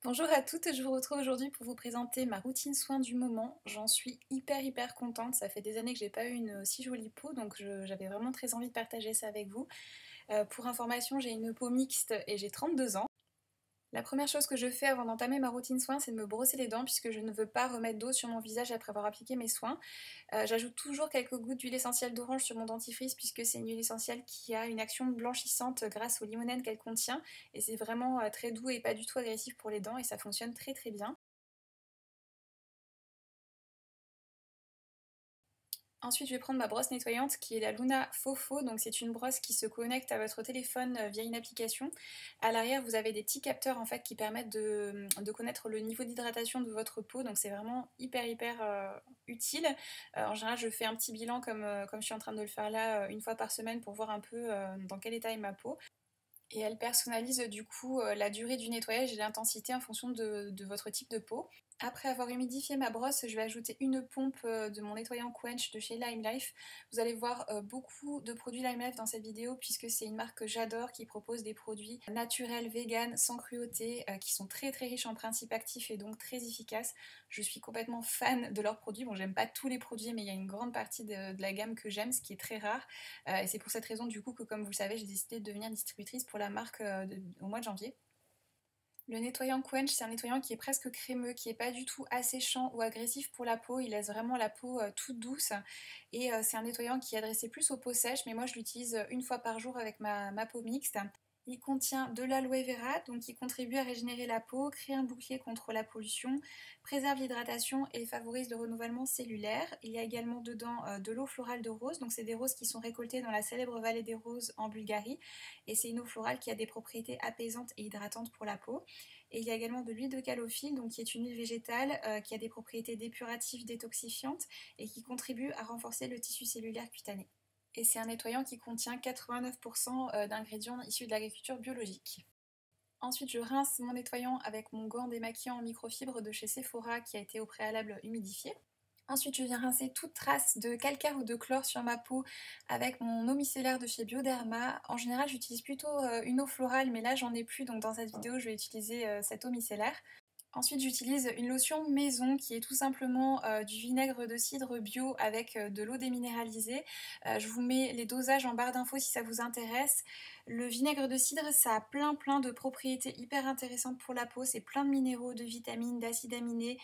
Bonjour à toutes, je vous retrouve aujourd'hui pour vous présenter ma routine soin du moment. J'en suis hyper contente, ça fait des années que j'ai pas eu une si jolie peau, donc j'avais vraiment très envie de partager ça avec vous. Pour information, j'ai une peau mixte et j'ai 32 ans. La première chose que je fais avant d'entamer ma routine soin, c'est de me brosser les dents puisque je ne veux pas remettre d'eau sur mon visage après avoir appliqué mes soins. J'ajoute toujours quelques gouttes d'huile essentielle d'orange sur mon dentifrice puisque c'est une huile essentielle qui a une action blanchissante grâce au limonène qu'elle contient et c'est vraiment très doux et pas du tout agressif pour les dents et ça fonctionne très bien. Ensuite, je vais prendre ma brosse nettoyante qui est la Luna Fofo. Donc, c'est une brosse qui se connecte à votre téléphone via une application. À l'arrière, vous avez des petits capteurs en fait qui permettent de connaître le niveau d'hydratation de votre peau. Donc, c'est vraiment hyper utile. En général, je fais un petit bilan comme je suis en train de le faire là une fois par semaine pour voir un peu dans quel état est ma peau. Et elle personnalise du coup la durée du nettoyage et l'intensité en fonction de votre type de peau. Après avoir humidifié ma brosse, je vais ajouter une pompe de mon nettoyant Quench de chez Lime Life. Vous allez voir beaucoup de produits Lime Life dans cette vidéo puisque c'est une marque que j'adore qui propose des produits naturels, vegan, sans cruauté, qui sont très riches en principes actifs et donc très efficaces. Je suis complètement fan de leurs produits. Bon, j'aime pas tous les produits, mais il y a une grande partie de la gamme que j'aime, ce qui est très rare. Et c'est pour cette raison du coup que, comme vous le savez, j'ai décidé de devenir distributrice pour la marque au mois de janvier. Le nettoyant Quench, c'est un nettoyant qui est presque crémeux, qui n'est pas du tout asséchant ou agressif pour la peau. Il laisse vraiment la peau toute douce. Et c'est un nettoyant qui est adressé plus aux peaux sèches, mais moi je l'utilise une fois par jour avec ma peau mixte. Il contient de l'aloe vera, donc qui contribue à régénérer la peau, créer un bouclier contre la pollution, préserve l'hydratation et favorise le renouvellement cellulaire. Il y a également dedans de l'eau florale de rose, donc c'est des roses qui sont récoltées dans la célèbre vallée des roses en Bulgarie. Et c'est une eau florale qui a des propriétés apaisantes et hydratantes pour la peau. Et il y a également de l'huile de calophylle, donc qui est une huile végétale qui a des propriétés dépuratives, détoxifiantes et qui contribue à renforcer le tissu cellulaire cutané. Et c'est un nettoyant qui contient 89% d'ingrédients issus de l'agriculture biologique. Ensuite, je rince mon nettoyant avec mon gant démaquillant en microfibre de chez Sephora qui a été au préalable humidifié. Ensuite, je viens rincer toute trace de calcaire ou de chlore sur ma peau avec mon eau micellaire de chez Bioderma. En général, j'utilise plutôt une eau florale, mais là, j'en ai plus, donc dans cette vidéo, je vais utiliser cette eau micellaire. Ensuite, j'utilise une lotion maison qui est tout simplement du vinaigre de cidre bio avec de l'eau déminéralisée. Je vous mets les dosages en barre d'infos si ça vous intéresse. Le vinaigre de cidre, ça a plein de propriétés hyper intéressantes pour la peau. C'est plein de minéraux, de vitamines, d'acides aminés,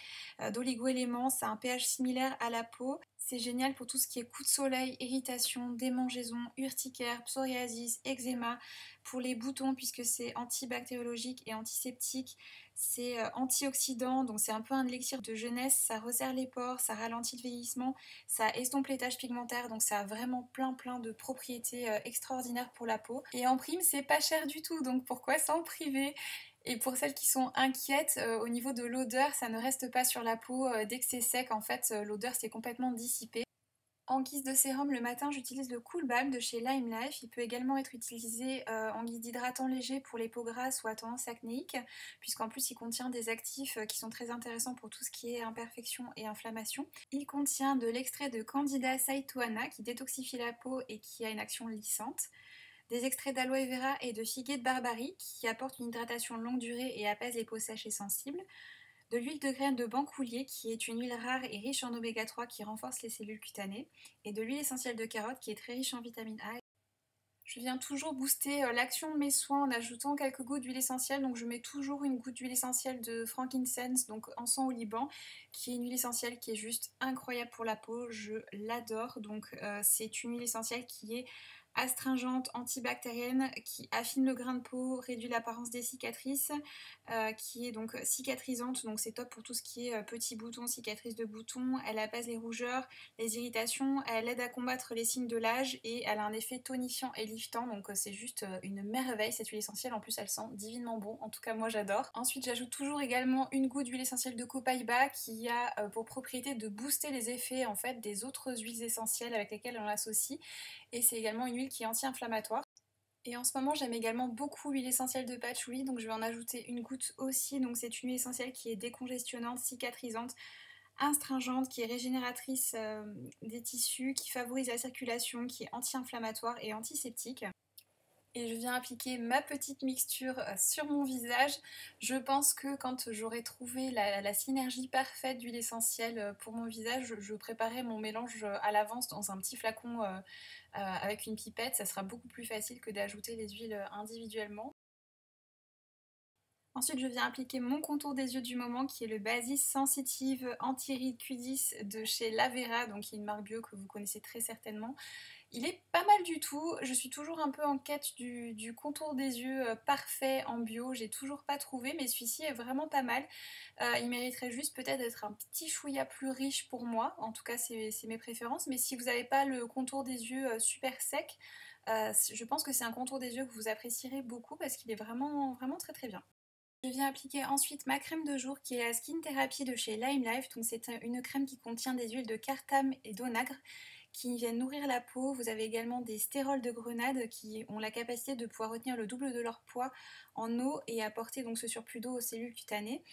d'oligo-éléments. Ça a un pH similaire à la peau. C'est génial pour tout ce qui est coups de soleil, irritation, démangeaisons, urticaire, psoriasis, eczéma, pour les boutons puisque c'est antibactériologique et antiseptique. C'est antioxydant, donc c'est un peu un élixir de jeunesse, ça resserre les pores, ça ralentit le vieillissement, ça estompe les taches pigmentaires, donc ça a vraiment plein de propriétés extraordinaires pour la peau. Et en prime, c'est pas cher du tout, donc pourquoi s'en priver? Et pour celles qui sont inquiètes, au niveau de l'odeur, ça ne reste pas sur la peau. Dès que c'est sec, en fait, l'odeur s'est complètement dissipée. En guise de sérum, le matin, j'utilise le Cool Balm de chez Lime Life. Il peut également être utilisé en guise d'hydratant léger pour les peaux grasses ou à tendance acnéique, puisqu'en plus il contient des actifs qui sont très intéressants pour tout ce qui est imperfection et inflammation. Il contient de l'extrait de Candida saituana qui détoxifie la peau et qui a une action lissante, des extraits d'aloe vera et de figuier de barbarie qui apportent une hydratation longue durée et apaisent les peaux sèches et sensibles, de l'huile de graines de bancoulier qui est une huile rare et riche en oméga 3 qui renforce les cellules cutanées, et de l'huile essentielle de carotte qui est très riche en vitamine A. Je viens toujours booster l'action de mes soins en ajoutant quelques gouttes d'huile essentielle, donc je mets toujours une goutte d'huile essentielle de frankincense, donc encens au Liban, qui est une huile essentielle qui est juste incroyable pour la peau, je l'adore. Donc c'est une huile essentielle qui est astringente, antibactérienne, qui affine le grain de peau, réduit l'apparence des cicatrices, qui est donc cicatrisante, donc c'est top pour tout ce qui est petits boutons, cicatrices de boutons. Elle apaise les rougeurs, les irritations, elle aide à combattre les signes de l'âge et elle a un effet tonifiant et liftant, donc c'est juste une merveille cette huile essentielle. En plus elle sent divinement bon, en tout cas moi j'adore. Ensuite j'ajoute toujours également une goutte d'huile essentielle de copaïba qui a pour propriété de booster les effets en fait des autres huiles essentielles avec lesquelles on l'associe, et c'est également une huile qui est anti-inflammatoire. Et en ce moment, j'aime également beaucoup l'huile essentielle de patchouli, donc je vais en ajouter une goutte aussi. Donc c'est une huile essentielle qui est décongestionnante, cicatrisante, astringente, qui est régénératrice des tissus, qui favorise la circulation, qui est anti-inflammatoire et antiseptique. Et je viens appliquer ma petite mixture sur mon visage. Je pense que quand j'aurai trouvé la synergie parfaite d'huile essentielle pour mon visage, je préparerai mon mélange à l'avance dans un petit flacon avec une pipette. Ça sera beaucoup plus facile que d'ajouter les huiles individuellement. Ensuite, je viens appliquer mon contour des yeux du moment qui est le Basis Sensitive Anti-Rides Q10 de chez Lavera, donc qui est une marque bio que vous connaissez très certainement. Il est pas mal du tout, je suis toujours un peu en quête du contour des yeux parfait en bio, j'ai toujours pas trouvé, mais celui-ci est vraiment pas mal. Il mériterait juste peut-être d'être un petit chouïa plus riche pour moi, en tout cas c'est mes préférences, mais si vous n'avez pas le contour des yeux super sec, je pense que c'est un contour des yeux que vous apprécierez beaucoup parce qu'il est vraiment, vraiment très très bien. Je viens appliquer ensuite ma crème de jour qui est la Skin Therapy de chez Lime Life. Donc c'est une crème qui contient des huiles de cartame et d'onagre qui viennent nourrir la peau. Vous avez également des stérols de grenade qui ont la capacité de pouvoir retenir le double de leur poids en eau et apporter donc ce surplus d'eau aux cellules cutanées.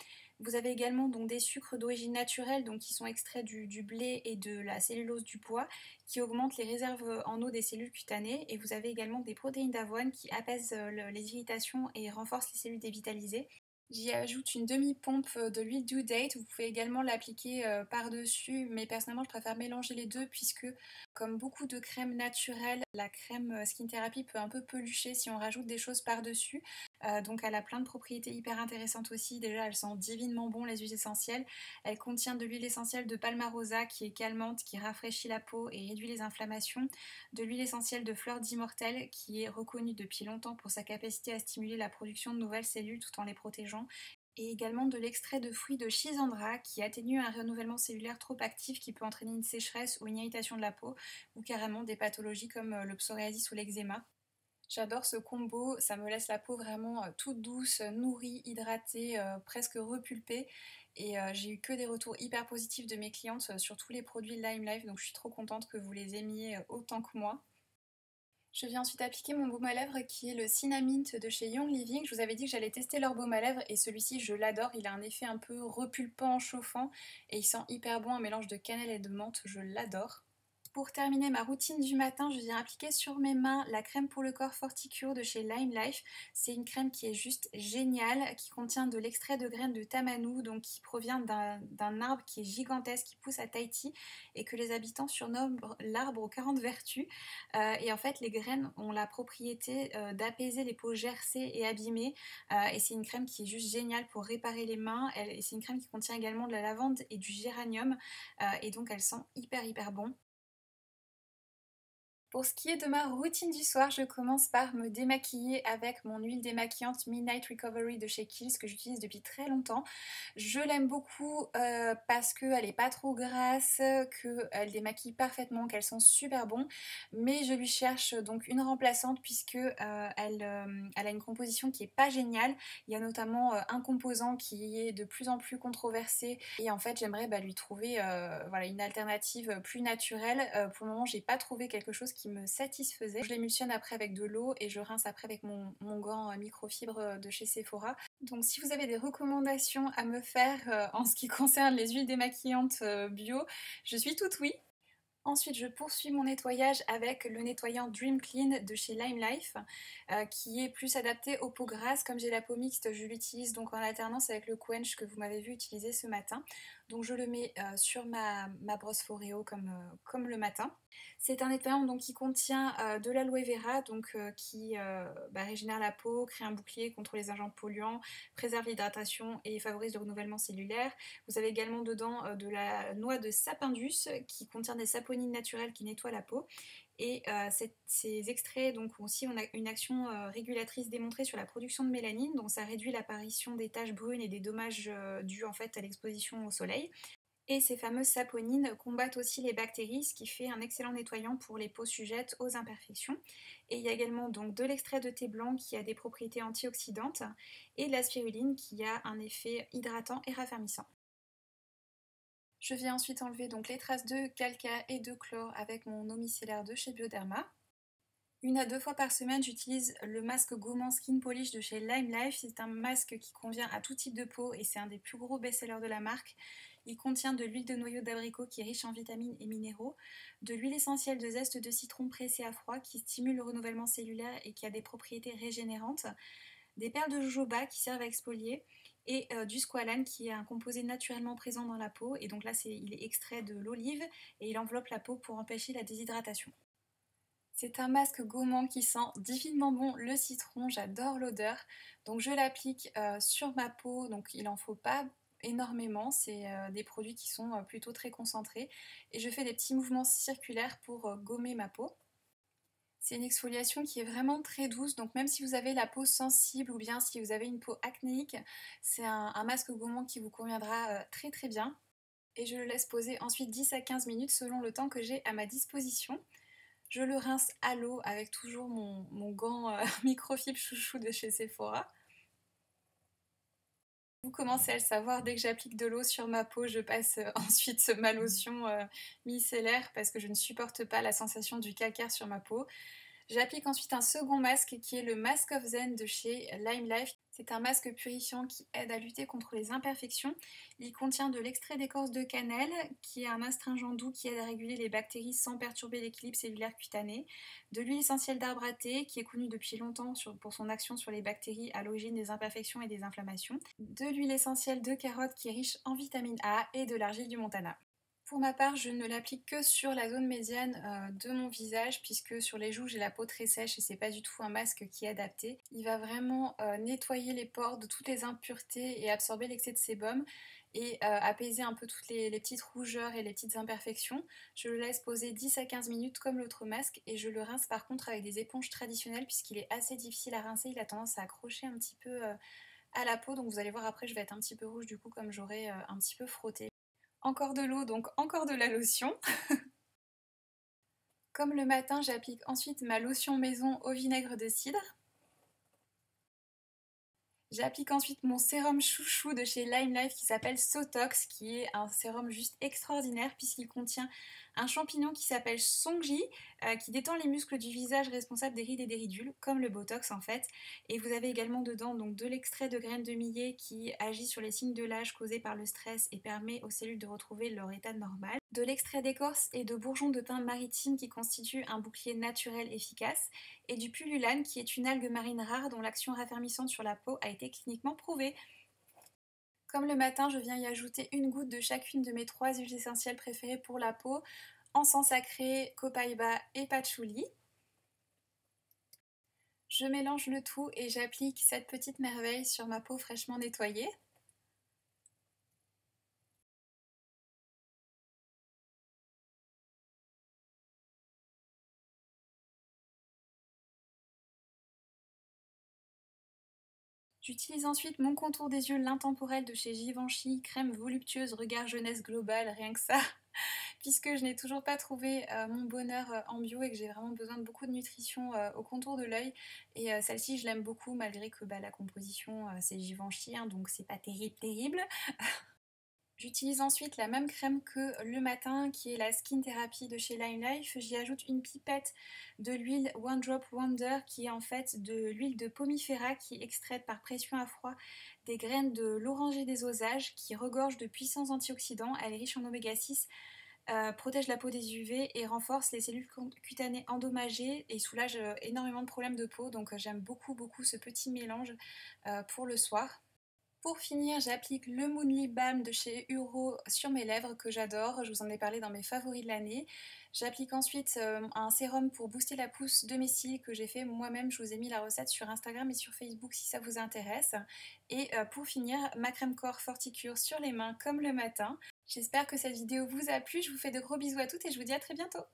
Vous avez également donc des sucres d'origine naturelle donc qui sont extraits du blé et de la cellulose du bois qui augmentent les réserves en eau des cellules cutanées. Et vous avez également des protéines d'avoine qui apaisent les irritations et renforcent les cellules dévitalisées. J'y ajoute une demi-pompe de l'huile Due Date, vous pouvez également l'appliquer par-dessus, mais personnellement je préfère mélanger les deux puisque comme beaucoup de crèmes naturelles, la crème Skin Therapy peut un peu pelucher si on rajoute des choses par-dessus. Donc elle a plein de propriétés hyper intéressantes aussi, déjà elles sont divinement bon les huiles essentielles. Elle contient de l'huile essentielle de Palmarosa qui est calmante, qui rafraîchit la peau et réduit les inflammations, de l'huile essentielle de fleur d'immortel qui est reconnue depuis longtemps pour sa capacité à stimuler la production de nouvelles cellules tout en les protégeant, et également de l'extrait de fruits de Schisandra qui atténue un renouvellement cellulaire trop actif qui peut entraîner une sécheresse ou une irritation de la peau ou carrément des pathologies comme le psoriasis ou l'eczéma. J'adore ce combo, ça me laisse la peau vraiment toute douce, nourrie, hydratée, presque repulpée. Et j'ai eu que des retours hyper positifs de mes clientes sur tous les produits Lime Life, donc je suis trop contente que vous les aimiez autant que moi. Je viens ensuite appliquer mon baume à lèvres qui est le Cinnamint de chez Young Living. Je vous avais dit que j'allais tester leur baume à lèvres et celui-ci je l'adore. Il a un effet un peu repulpant, chauffant et il sent hyper bon, un mélange de cannelle et de menthe. Je l'adore. Pour terminer ma routine du matin, je viens appliquer sur mes mains la crème pour le corps Forticure de chez Lime Life. C'est une crème qui est juste géniale, qui contient de l'extrait de graines de tamanou, donc qui provient d'un arbre qui est gigantesque, qui pousse à Tahiti et que les habitants surnomment l'arbre aux 40 vertus. Et en fait, les graines ont la propriété d'apaiser les peaux gercées et abîmées. Et c'est une crème qui est juste géniale pour réparer les mains. C'est une crème qui contient également de la lavande et du géranium. Et donc, elle sent hyper hyper bon. Pour ce qui est de ma routine du soir, je commence par me démaquiller avec mon huile démaquillante Midnight Recovery de chez Kiehl's que j'utilise depuis très longtemps. Je l'aime beaucoup parce qu'elle n'est pas trop grasse, qu'elle démaquille parfaitement, qu'elle sent super bon. Mais je lui cherche donc une remplaçante puisque elle a une composition qui est pas géniale. Il y a notamment un composant qui est de plus en plus controversé et en fait j'aimerais lui trouver voilà, une alternative plus naturelle. Pour le moment j'ai pas trouvé quelque chose qui me satisfaisait. Je l'émulsionne après avec de l'eau et je rince après avec mon gant microfibre de chez Sephora. Donc si vous avez des recommandations à me faire en ce qui concerne les huiles démaquillantes bio, je suis toute oui. Ensuite, je poursuis mon nettoyage avec le nettoyant Dream Clean de chez Lime Life, qui est plus adapté aux peaux grasses. Comme j'ai la peau mixte, je l'utilise donc en alternance avec le Quench que vous m'avez vu utiliser ce matin. Donc je le mets sur ma brosse Foreo comme le matin. C'est un nettoyant donc, qui contient de l'aloe vera, donc, qui régénère la peau, crée un bouclier contre les agents polluants, préserve l'hydratation et favorise le renouvellement cellulaire. Vous avez également dedans de la noix de sapindus qui contient des saponines naturelles qui nettoient la peau. Et ces extraits donc, ont aussi une action régulatrice démontrée sur la production de mélanine, donc ça réduit l'apparition des taches brunes et des dommages dus en fait à l'exposition au soleil. Et ces fameuses saponines combattent aussi les bactéries, ce qui fait un excellent nettoyant pour les peaux sujettes aux imperfections. Et il y a également donc de l'extrait de thé blanc qui a des propriétés antioxydantes et de la spiruline qui a un effet hydratant et raffermissant. Je viens ensuite enlever donc les traces de calcaire et de chlore avec mon eau micellaire de chez Bioderma. Une à deux fois par semaine, j'utilise le masque gommant Skin Polish de chez Lime Life. C'est un masque qui convient à tout type de peau et c'est un des plus gros best-sellers de la marque. Il contient de l'huile de noyau d'abricot qui est riche en vitamines et minéraux, de l'huile essentielle de zeste de citron pressée à froid qui stimule le renouvellement cellulaire et qui a des propriétés régénérantes, des perles de jojoba qui servent à exfolier et du squalane qui est un composé naturellement présent dans la peau. Et donc là, il est extrait de l'olive et il enveloppe la peau pour empêcher la déshydratation. C'est un masque gommant qui sent divinement bon le citron, j'adore l'odeur. Donc je l'applique sur ma peau, donc il n'en faut pas énormément, c'est des produits qui sont plutôt très concentrés. Et je fais des petits mouvements circulaires pour gommer ma peau. C'est une exfoliation qui est vraiment très douce, donc même si vous avez la peau sensible ou bien si vous avez une peau acnéique, c'est un masque gommant qui vous conviendra très très bien. Et je le laisse poser ensuite 10 à 15 minutes selon le temps que j'ai à ma disposition. Je le rince à l'eau avec toujours mon gant microfibre chouchou de chez Sephora. Vous commencez à le savoir, dès que j'applique de l'eau sur ma peau, je passe ensuite ma lotion micellaire parce que je ne supporte pas la sensation du calcaire sur ma peau. J'applique ensuite un second masque qui est le Mask of Zen de chez Lime Life. C'est un masque purifiant qui aide à lutter contre les imperfections. Il contient de l'extrait d'écorce de cannelle qui est un astringent doux qui aide à réguler les bactéries sans perturber l'équilibre cellulaire cutané. De l'huile essentielle d'arbre à thé qui est connue depuis longtemps pour son action sur les bactéries à l'origine des imperfections et des inflammations. De l'huile essentielle de carotte qui est riche en vitamine A et de l'argile du Montana. Pour ma part, je ne l'applique que sur la zone médiane de mon visage puisque sur les joues j'ai la peau très sèche et c'est pas du tout un masque qui est adapté. Il va vraiment nettoyer les pores de toutes les impuretés et absorber l'excès de sébum et apaiser un peu toutes les petites rougeurs et les petites imperfections. Je le laisse poser 10 à 15 minutes comme l'autre masque et je le rince par contre avec des éponges traditionnelles puisqu'il est assez difficile à rincer, il a tendance à accrocher un petit peu à la peau, donc vous allez voir après je vais être un petit peu rouge du coup comme j'aurai un petit peu frotté. Encore de l'eau, donc encore de la lotion. Comme le matin, j'applique ensuite ma lotion maison au vinaigre de cidre. J'applique ensuite mon sérum chouchou de chez Lime Life qui s'appelle Sotox, qui est un sérum juste extraordinaire puisqu'il contient un champignon qui s'appelle Songji, qui détend les muscles du visage responsables des rides et des ridules, comme le Botox en fait. Et vous avez également dedans donc de l'extrait de graines de millet qui agit sur les signes de l'âge causés par le stress et permet aux cellules de retrouver leur état normal. De l'extrait d'écorce et de bourgeons de thym maritime qui constitue un bouclier naturel efficace. Et du pullulane qui est une algue marine rare dont l'action raffermissante sur la peau a été cliniquement prouvée. Comme le matin, je viens y ajouter une goutte de chacune de mes 3 huiles essentielles préférées pour la peau, encens sacré, copaiba et patchouli. Je mélange le tout et j'applique cette petite merveille sur ma peau fraîchement nettoyée. J'utilise ensuite mon contour des yeux l'intemporel de chez Givenchy, crème voluptueuse, regard jeunesse globale, rien que ça, puisque je n'ai toujours pas trouvé mon bonheur en bio et que j'ai vraiment besoin de beaucoup de nutrition au contour de l'œil. Et celle-ci, je l'aime beaucoup, malgré que la composition, c'est Givenchy, hein, donc c'est pas terrible. J'utilise ensuite la même crème que le matin qui est la Skin Therapy de chez Lime Life. J'y ajoute une pipette de l'huile One Drop Wonder qui est en fait de l'huile de pomifera qui est extraite par pression à froid des graines de l'oranger des osages qui regorge de puissants antioxydants. Elle est riche en oméga 6, protège la peau des UV et renforce les cellules cutanées endommagées et soulage énormément de problèmes de peau. Donc j'aime beaucoup ce petit mélange pour le soir. Pour finir, j'applique le Moon Lip Balm de chez Uro sur mes lèvres que j'adore, je vous en ai parlé dans mes favoris de l'année. J'applique ensuite un sérum pour booster la pousse de mes cils que j'ai fait moi-même, je vous ai mis la recette sur Instagram et sur Facebook si ça vous intéresse. Et pour finir, ma crème corps Forticure sur les mains comme le matin. J'espère que cette vidéo vous a plu, je vous fais de gros bisous à toutes et je vous dis à très bientôt.